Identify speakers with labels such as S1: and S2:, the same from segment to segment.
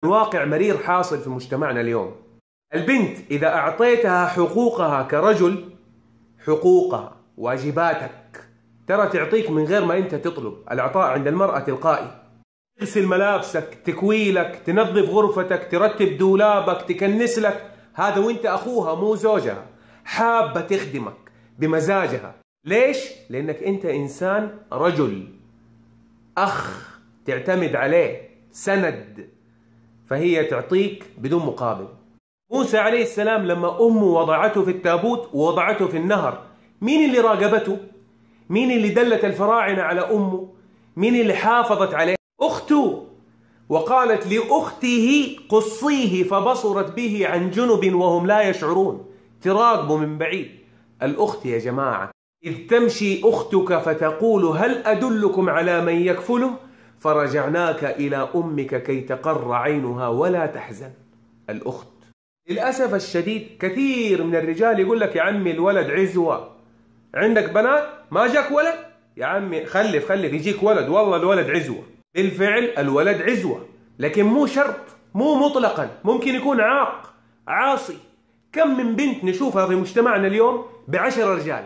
S1: واقع مرير حاصل في مجتمعنا اليوم. البنت إذا أعطيتها حقوقها كرجل، حقوقها واجباتك، ترى تعطيك من غير ما أنت تطلب. العطاء عند المرأة تلقائي. تغسل ملابسك، تكوي لك، تنظف غرفتك، ترتب دولابك، تكنس لك، هذا وانت أخوها مو زوجها. حابة تخدمك بمزاجها. ليش؟ لأنك أنت إنسان رجل، أخ تعتمد عليه، سند، فهي تعطيك بدون مقابل. موسى عليه السلام لما أمه وضعته في التابوت ووضعته في النهر، مين اللي راقبته؟ مين اللي دلت الفراعنة على أمه؟ مين اللي حافظت عليه؟ أخته. وقالت لأخته قصيه فبصرت به عن جنب وهم لا يشعرون. تراقبوا من بعيد. الأخت يا جماعة، إذ تمشي أختك فتقول هل أدلكم على من يكفله فرجعناك إلى أمك كي تقر عينها ولا تحزن. الأخت. للأسف الشديد كثير من الرجال يقول لك يا عمي الولد عزوة، عندك بنات ما جاك ولد؟ يا عمي خلف يجيك ولد، والله الولد عزوة. بالفعل الولد عزوة، لكن مو شرط، مو مطلقا، ممكن يكون عاق، عاصي. كم من بنت نشوفها في مجتمعنا اليوم ب10 رجال.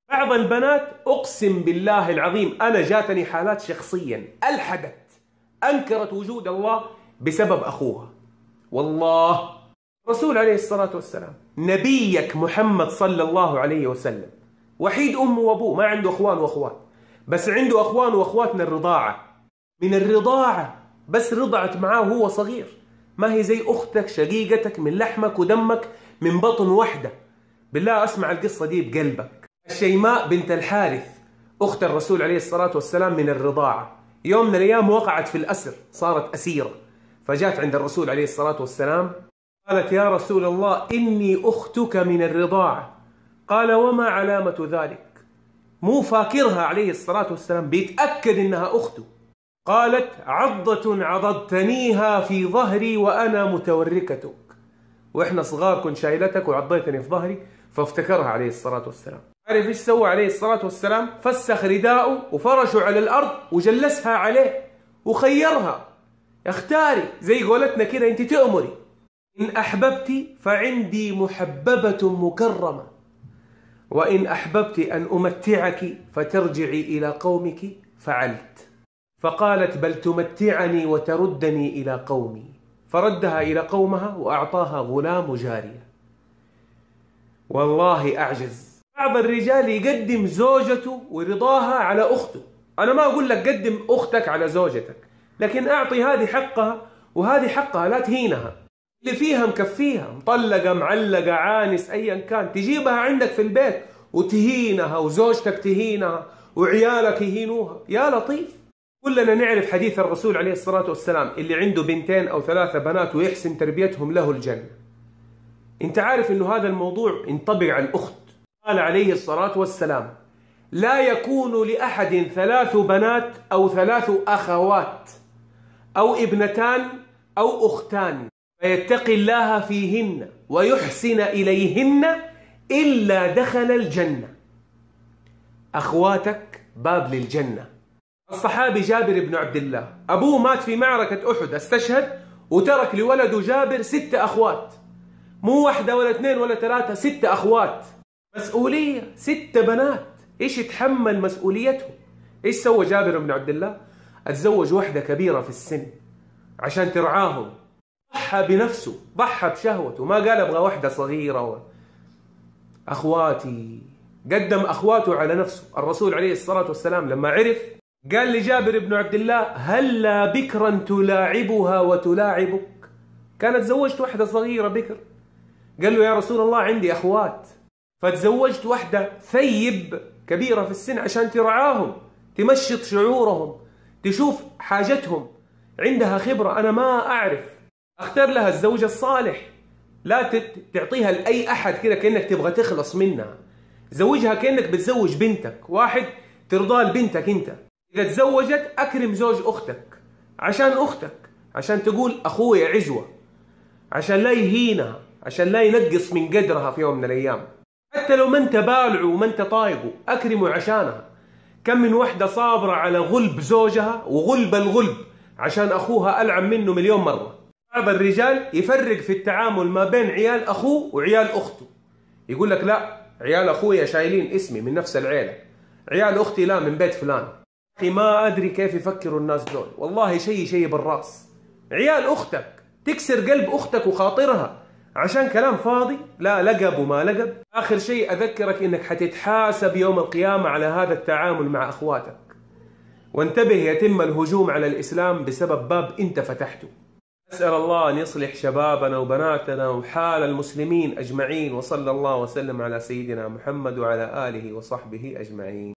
S1: بعض البنات أقسم بالله العظيم أنا جاتني حالات شخصيا ألحدت، أنكرت وجود الله بسبب أخوها. والله رسول عليه الصلاة والسلام، نبيك محمد صلى الله عليه وسلم، وحيد أمه وأبوه، ما عنده أخوان وأخوات، بس عنده أخوان وأخوات من الرضاعة. من الرضاعة، بس رضعت معاه وهو صغير. ما هي زي أختك شقيقتك من لحمك ودمك من بطن وحدة. بالله أسمع القصة دي بقلبك. الشيماء بنت الحارث أخت الرسول عليه الصلاة والسلام من الرضاعة، يوم من الأيام وقعت في الأسر، صارت أسيرة، فجاءت عند الرسول عليه الصلاة والسلام قالت يا رسول الله إني أختك من الرضاعة. قال وما علامة ذلك؟ مو فاكرها عليه الصلاة والسلام، بيتأكد إنها أخته. قالت عضة عضضتنيها في ظهري وأنا متوركتك. وإحنا صغار كنت شايلتك وعضيتني في ظهري، فافتكرها عليه الصلاة والسلام. عارف إيش سوى عليه الصلاة والسلام؟ فسخ رداءه وفرشه على الأرض وجلسها عليه وخيرها اختاري، زي قولتنا كده أنت تأمري. إن أحببت فعندي محببة مكرمة، وإن أحببت أن أمتعك فترجعي إلى قومك فعلت. فقالت بل تمتعني وتردني إلى قومي، فردها إلى قومها وأعطاها غلام جارية. والله أعجز. بعض الرجال يقدم زوجته ورضاها على أخته. أنا ما أقول لك قدم أختك على زوجتك، لكن أعطي هذه حقها وهذه حقها، لا تهينها. اللي فيها مكفيها، مطلقة معلقة عانس أيا كان، تجيبها عندك في البيت وتهينها، وزوجتك تهينها وعيالك يهينوها. يا لطيف. كلنا نعرف حديث الرسول عليه الصلاة والسلام، اللي عنده 2 أو 3 بنات ويحسن تربيتهم له الجنة. انت عارف انه هذا الموضوع ينطبق على الأخت. قال عليه الصلاة والسلام لا يكون لأحد 3 بنات أو 3 أخوات أو ابنتان أو أختان فيتقي الله فيهن ويحسن إليهن إلا دخل الجنة. أخواتك باب للجنة. الصحابي جابر بن عبد الله أبوه مات في معركة أحد، استشهد وترك لولده جابر 6 أخوات، مو 1 ولا 2 ولا 3، 6 أخوات. مسؤولية، 6 بنات، إيش يتحمل مسؤوليتهم؟ إيش سوى جابر بن عبد الله؟ اتزوج واحدة كبيرة في السن عشان ترعاهم. ضحى بنفسه، ضحى بشهوته، ما قال أبغى واحدة صغيرة. أخواتي، قدم أخواته على نفسه. الرسول عليه الصلاة والسلام لما عرف قال لجابر بن عبد الله هلا بكرا تلاعبها وتلاعبك؟ كانت تزوجت واحدة صغيرة بكر. قال له يا رسول الله عندي أخوات، فتزوجت واحدة ثيب كبيرة في السن عشان ترعاهم، تمشط شعورهم، تشوف حاجتهم، عندها خبرة، أنا ما أعرف. اختار لها الزوج الصالح، لا تعطيها لأي أحد كده كأنك تبغى تخلص منها. زوجها كأنك بتزوج بنتك، واحد ترضى لبنتك أنت. إذا تزوجت أكرم زوج أختك عشان أختك، عشان تقول أخوي عزوة، عشان لا يهينها، عشان لا ينقص من قدرها في يوم من الأيام. حتى لو ما انت بالعه وما انت طايقه أكرمه عشانها. كم من وحدة صابرة على غلب زوجها وغلب الغلب عشان أخوها ألعن منه مليون مرة. بعض الرجال يفرق في التعامل ما بين عيال أخوه وعيال أخته، يقول لك لا عيال أخويا شايلين اسمي من نفس العيلة، عيال أختي لا من بيت فلان. أخي ما أدري كيف يفكروا الناس دول، والله شيء بالراس. عيال أختك تكسر قلب أختك وخاطرها عشان كلام فاضي؟ لا لقب وما لقب. آخر شيء أذكرك إنك حتتحاسب يوم القيامة على هذا التعامل مع أخواتك، وانتبه يتم الهجوم على الإسلام بسبب باب أنت فتحته. أسأل الله أن يصلح شبابنا وبناتنا وحال المسلمين أجمعين، وصلى الله وسلم على سيدنا محمد وعلى آله وصحبه أجمعين.